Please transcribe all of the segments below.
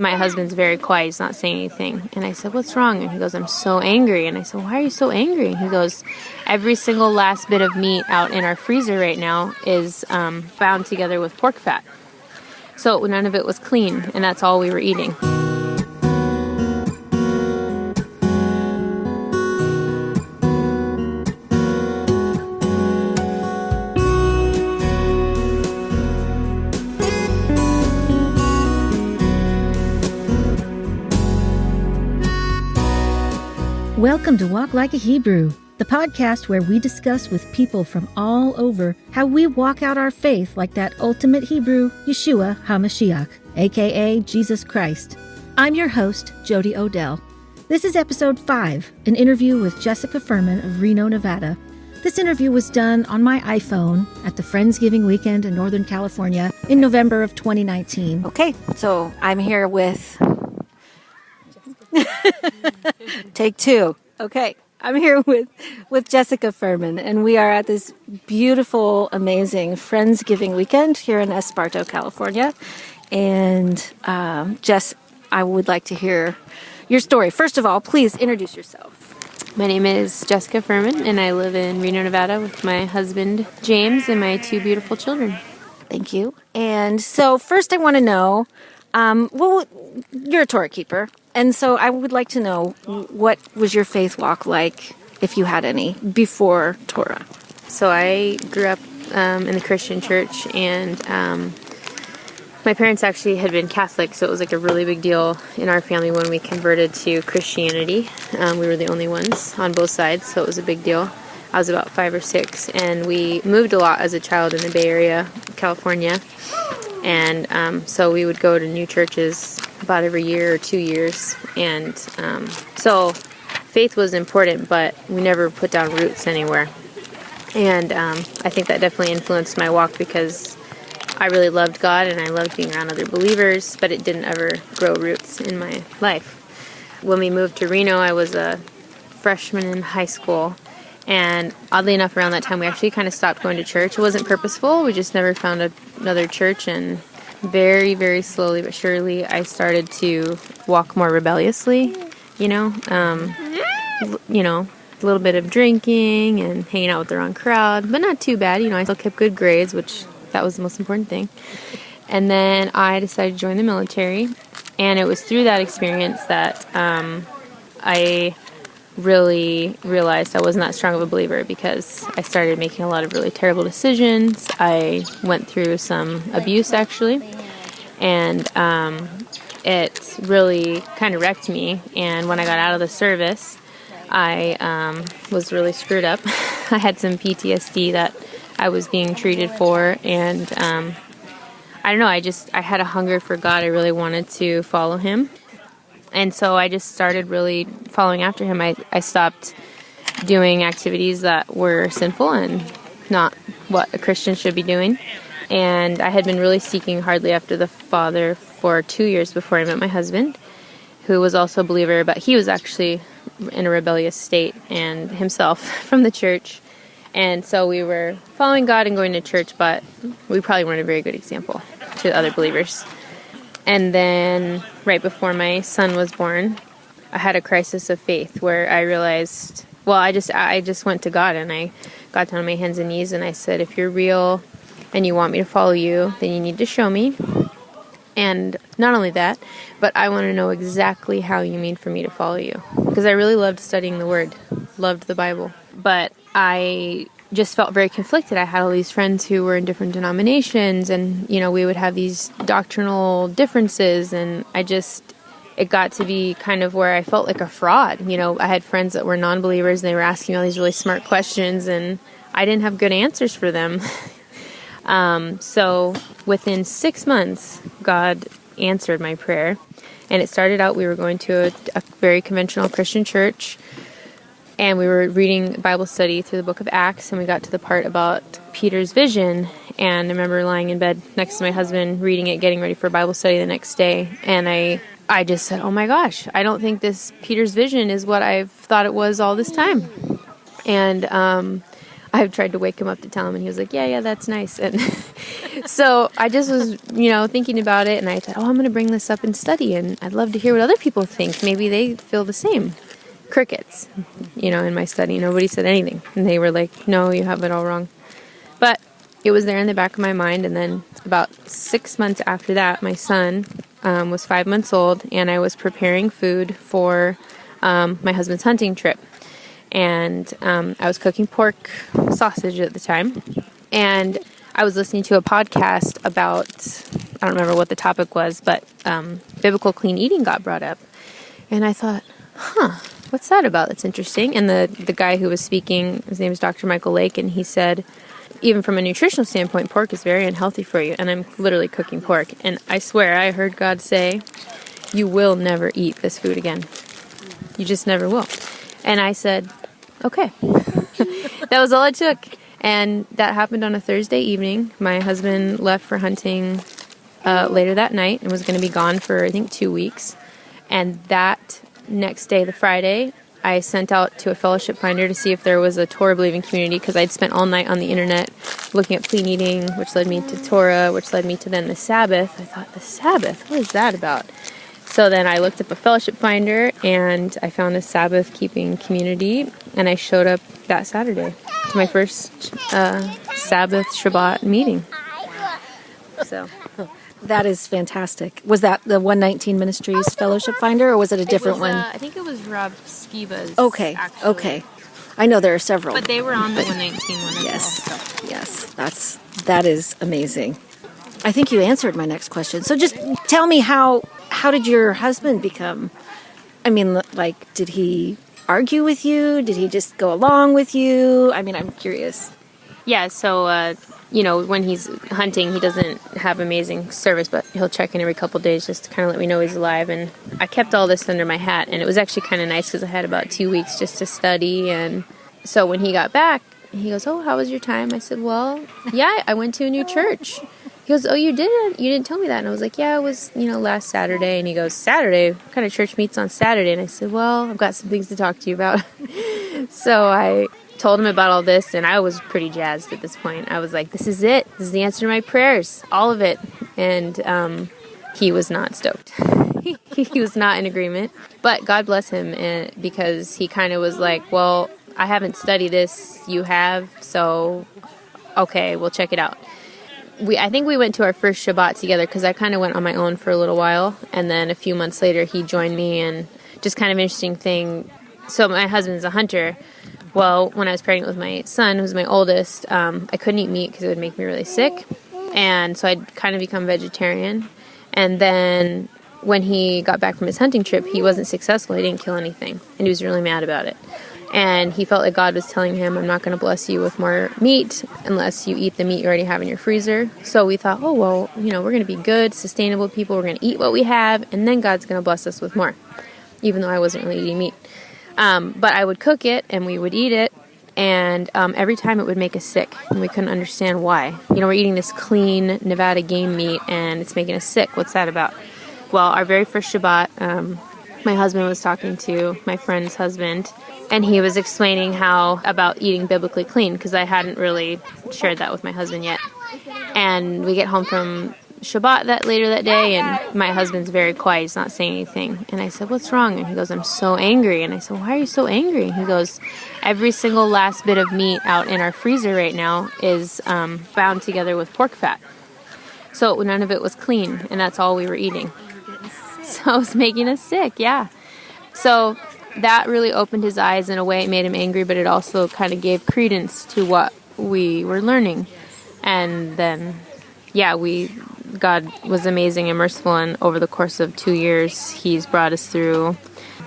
My husband's very quiet. He's not saying anything. And I said, what's wrong? And he goes, I'm so angry. And I said, why are you so angry? And he goes, every single last bit of meat out in our freezer right now is bound together with pork fat. So none of it was clean, and that's all we were eating. Welcome to Walk Like a Hebrew, the podcast where we discuss with people from all over how we walk out our faith like that ultimate Hebrew, Yeshua HaMashiach, aka Jesus Christ. I'm your host, Jody Odell. This is episode 5, an interview with Jessica Furman of Reno, Nevada. This interview was done on my iPhone at the Friendsgiving Weekend in Northern California in November of 2019. Okay, so I'm here with... Take 2. Okay, I'm here with Jessica Furman, and we are at this beautiful, amazing Friendsgiving Weekend here in Esparto, California. And Jess, I would like to hear your story. First of all, please introduce yourself. My name is Jessica Furman, and I live in Reno, Nevada with my husband, James, and my 2 beautiful children. Thank you. And so first I want to know, you're a Torah keeper. And so I would like to know, what was your faith walk like, if you had any, before Torah? So I grew up in the Christian church, and my parents actually had been Catholic, so it was like a really big deal in our family when we converted to Christianity. We were the only ones on both sides, so it was a big deal. I was about 5 or 6, and we moved a lot as a child in the Bay Area, California. And so we would go to new churches about every year or 2 years. And so faith was important, but we never put down roots anywhere. And I think that definitely influenced my walk because I really loved God and I loved being around other believers, but it didn't ever grow roots in my life. When we moved to Reno, I was a freshman in high school. And oddly enough, around that time, we actually kind of stopped going to church. It wasn't purposeful. We just never found another church. And very, very slowly but surely, I started to walk more rebelliously, a little bit of drinking and hanging out with the wrong crowd, but not too bad. I still kept good grades, which that was the most important thing. And then I decided to join the military. And it was through that experience that I really realized I wasn't that strong of a believer because I started making a lot of really terrible decisions. I went through some abuse, actually, and it really kind of wrecked me. And when I got out of the service, I was really screwed up. I had some PTSD that I was being treated for, and I don't know, I had a hunger for God. I really wanted to follow Him. And so I just started really following after Him. I stopped doing activities that were sinful and not what a Christian should be doing. And I had been really seeking hardly after the Father for 2 years before I met my husband, who was also a believer, but he was actually in a rebellious state and himself from the church. And so we were following God and going to church, but we probably weren't a very good example to other believers. And then right before my son was born, I had a crisis of faith where I realized, I just went to God and I got down on my hands and knees and I said, if you're real and you want me to follow you, then you need to show me. And not only that, but I want to know exactly how you mean for me to follow you. Because I really loved studying the Word, loved the Bible. But I just felt very conflicted. I had all these friends who were in different denominations and, we would have these doctrinal differences and it got to be kind of where I felt like a fraud. I had friends that were non-believers and they were asking me all these really smart questions and I didn't have good answers for them. So within 6 months, God answered my prayer. And it started out, we were going to a very conventional Christian church. And we were reading Bible study through the book of Acts, and we got to the part about Peter's vision. And I remember lying in bed next to my husband, reading it, getting ready for Bible study the next day. And I just said, oh my gosh, I don't think this Peter's vision is what I've thought it was all this time. And I tried to wake him up to tell him, and he was like, yeah, that's nice. And so I just was, thinking about it, and I thought, I'm going to bring this up and study, and I'd love to hear what other people think. Maybe they feel the same. Crickets, in my study. Nobody said anything. And they were like, no, you have it all wrong. But it was there in the back of my mind. And then about 6 months after that, my son was 5 months old, and I was preparing food for my husband's hunting trip. And I was cooking pork sausage at the time. And I was listening to a podcast about, I don't remember what the topic was, but biblical clean eating got brought up. And I thought, what's that about? That's interesting. And the guy who was speaking, his name is Dr. Michael Lake, and he said, even from a nutritional standpoint, pork is very unhealthy for you. And I'm literally cooking pork. And I swear I heard God say, you will never eat this food again. You just never will. And I said, okay. That was all it took. And that happened on a Thursday evening. My husband left for hunting later that night and was going to be gone for, I think, 2 weeks. And that next day, the Friday, I sent out to a fellowship finder to see if there was a Torah believing community, because I'd spent all night on the internet looking at clean eating, which led me to Torah, which led me to then the Sabbath. I thought, the Sabbath? What is that about? So then I looked up a fellowship finder, and I found a Sabbath keeping community, and I showed up that Saturday to my first Sabbath Shabbat meeting. So that is fantastic. Was that the 119 Ministries fellowship finder, or was it a different one? I think it was Rob Skiba's. Okay. I know there are several. But they were on the 119 one as yes, well. So. Yes, that is amazing. I think you answered my next question. So just tell me, how did your husband become? I mean, like, did he argue with you? Did he just go along with you? I mean, I'm curious. Yeah, so, when he's hunting, he doesn't have amazing service, but he'll check in every couple of days just to kind of let me know he's alive. And I kept all this under my hat, and it was actually kind of nice because I had about 2 weeks just to study. And so when he got back, he goes, how was your time? I said, well, yeah, I went to a new church. He goes, you didn't? You didn't tell me that. And I was like, yeah, it was, last Saturday. And he goes, Saturday? What kind of church meets on Saturday? And I said, well, I've got some things to talk to you about. So I told him about all this, and I was pretty jazzed at this point. I was like, this is it. This is the answer to my prayers. All of it. And he was not stoked. He was not in agreement. But God bless him, because he kind of was like, well, I haven't studied this. You have. So, okay, we'll check it out. I think we went to our first Shabbat together, because I kind of went on my own for a little while, and then a few months later he joined me. And just kind of interesting thing, so my husband's a hunter. Well, when I was pregnant with my son, who's my oldest, I couldn't eat meat because it would make me really sick, and so I'd kind of become vegetarian. And then when he got back from his hunting trip, he wasn't successful. He didn't kill anything, and he was really mad about it. And he felt like God was telling him, I'm not going to bless you with more meat unless you eat the meat you already have in your freezer. So we thought, we're going to be good, sustainable people. We're going to eat what we have, and then God's going to bless us with more, even though I wasn't really eating meat. But I would cook it, and we would eat it, and every time it would make us sick, and we couldn't understand why. We're eating this clean Nevada game meat, and it's making us sick. What's that about? Well, our very first Shabbat, my husband was talking to my friend's husband, and he was explaining about eating biblically clean, because I hadn't really shared that with my husband yet. And we get home from Shabbat later that day, and my husband's very quiet. He's not saying anything. And I said, what's wrong? And he goes, I'm so angry. And I said, why are you so angry? And he goes, every single last bit of meat out in our freezer right now is bound together with pork fat. So none of it was clean, and that's all we were eating. So it was making us sick, yeah. So that really opened his eyes in a way. It made him angry, but it also kind of gave credence to what we were learning. And then, God was amazing and merciful, and over the course of 2 years, he's brought us through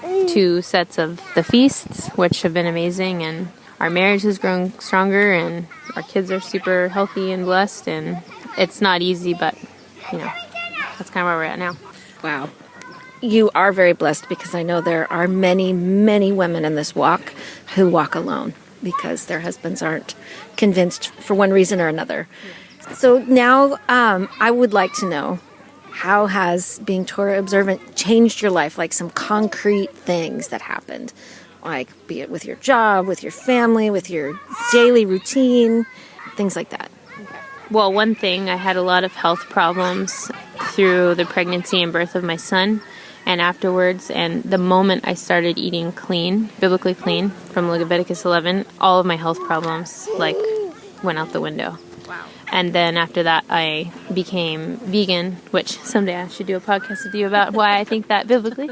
2 sets of the feasts, which have been amazing, and our marriage has grown stronger, and our kids are super healthy and blessed, and it's not easy, but, that's kind of where we're at now. Wow. You are very blessed, because I know there are many, many women in this walk who walk alone because their husbands aren't convinced for one reason or another. So now I would like to know, how has being Torah observant changed your life, like some concrete things that happened? like be it with your job, with your family, with your daily routine, things like that? Well, one thing, I had a lot of health problems through the pregnancy and birth of my son and afterwards. And the moment I started eating clean, biblically clean, from Leviticus 11, all of my health problems, went out the window. Wow. And then after that, I became vegan, which someday I should do a podcast with you about why I think that biblically.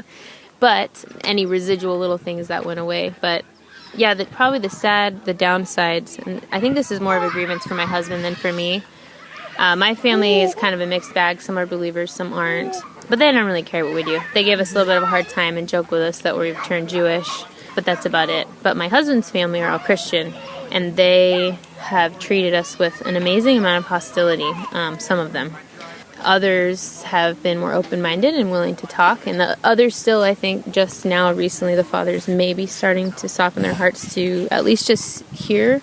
But any residual little things that went away. But yeah, probably the downsides, and I think this is more of a grievance for my husband than for me. My family is kind of a mixed bag. Some are believers, some aren't. But they don't really care what we do. They give us a little bit of a hard time and joke with us that we've turned Jewish, but that's about it. But my husband's family are all Christian, and they have treated us with an amazing amount of hostility, some of them. Others have been more open-minded and willing to talk, and the others still, I think, just now recently, the fathers may be starting to soften their hearts to at least just hear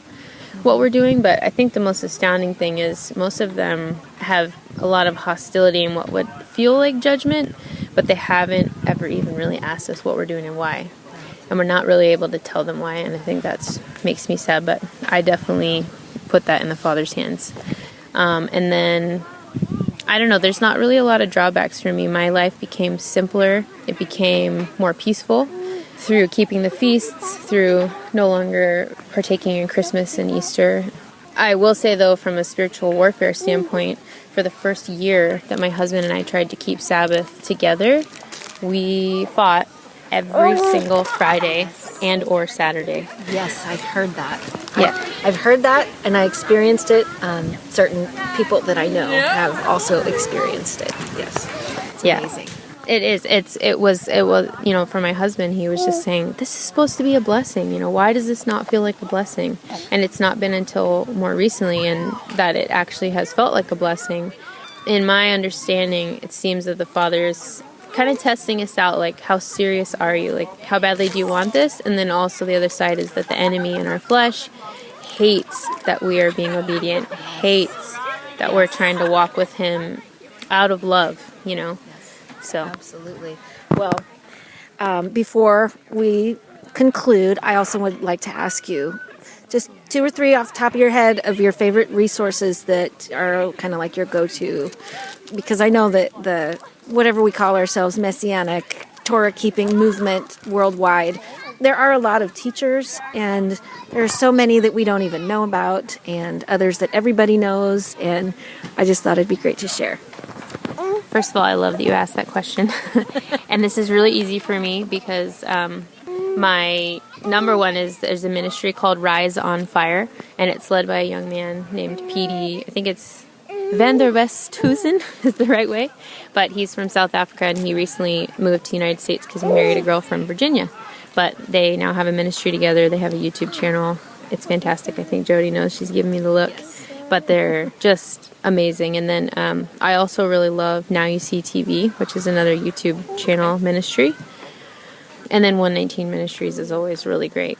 what we're doing. But I think the most astounding thing is most of them have a lot of hostility and what would feel like judgment, but they haven't ever even really asked us what we're doing and why. And we're not really able to tell them why, and I think that makes me sad, but I definitely put that in the Father's hands. And then, I don't know, there's not really a lot of drawbacks for me. My life became simpler. It became more peaceful through keeping the feasts, through no longer partaking in Christmas and Easter. I will say, though, from a spiritual warfare standpoint, for the first year that my husband and I tried to keep Sabbath together, we fought every single Friday and or Saturday. Yes, I've heard that. Yeah. I've heard that, and I experienced it. Certain people that I know have also experienced it. Yes. It's amazing. It is. It was, for my husband, he was just saying, this is supposed to be a blessing. Why does this not feel like a blessing? And it's not been until more recently and that it actually has felt like a blessing. In my understanding, it seems that the Father is kind of testing us out, like, how serious are you? Like, how badly do you want this? And then also the other side is that the enemy in our flesh hates that we are being obedient, hates that we're trying to walk with him out of love, So Absolutely. Well, before we conclude, I also would like to ask you just 2 or 3 off the top of your head of your favorite resources that are kind of like your go-to, because I know that the whatever we call ourselves, Messianic Torah keeping movement worldwide, there are a lot of teachers, and there are so many that we don't even know about, and others that everybody knows, and I just thought it'd be great to share. First of all, I love that you asked that question. And this is really easy for me because my number one is there's a ministry called Rise on Fire, and it's led by a young man named P.D. I think it's Van der Westhuizen is the right way, but he's from South Africa, and he recently moved to the United States because he married a girl from Virginia. But they now have a ministry together. They have a YouTube channel. It's fantastic. I think Jody knows. She's giving me the look. But they're just amazing. And then I also really love Now You See TV, which is another YouTube channel ministry. And then 119 Ministries is always really great.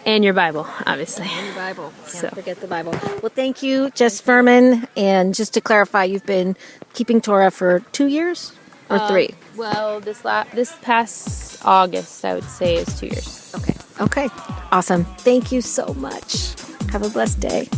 And your Bible, obviously. And your Bible. Can't forget the Bible. Well, thank you, Jess Furman. And just to clarify, you've been keeping Torah for 2 years or 3? Well, this past August, I would say, is 2 years. Okay. Awesome. Thank you so much. Have a blessed day.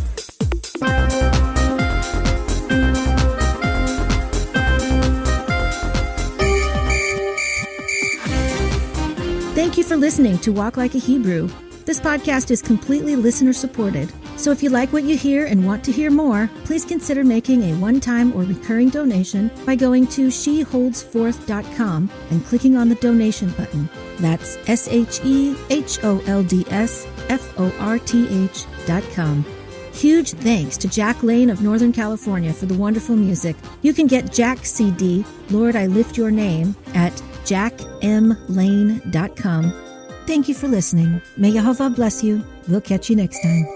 Thank you for listening to Walk Like a Hebrew. This podcast is completely listener-supported, so if you like what you hear and want to hear more, please consider making a one-time or recurring donation by going to sheholdsforth.com and clicking on the donation button. That's SHEHOLDSFORTH.com. Huge thanks to Jack Lane of Northern California for the wonderful music. You can get Jack's CD, Lord, I Lift Your Name, at jackmlane.com. Thank you for listening. May Yehovah bless you. We'll catch you next time.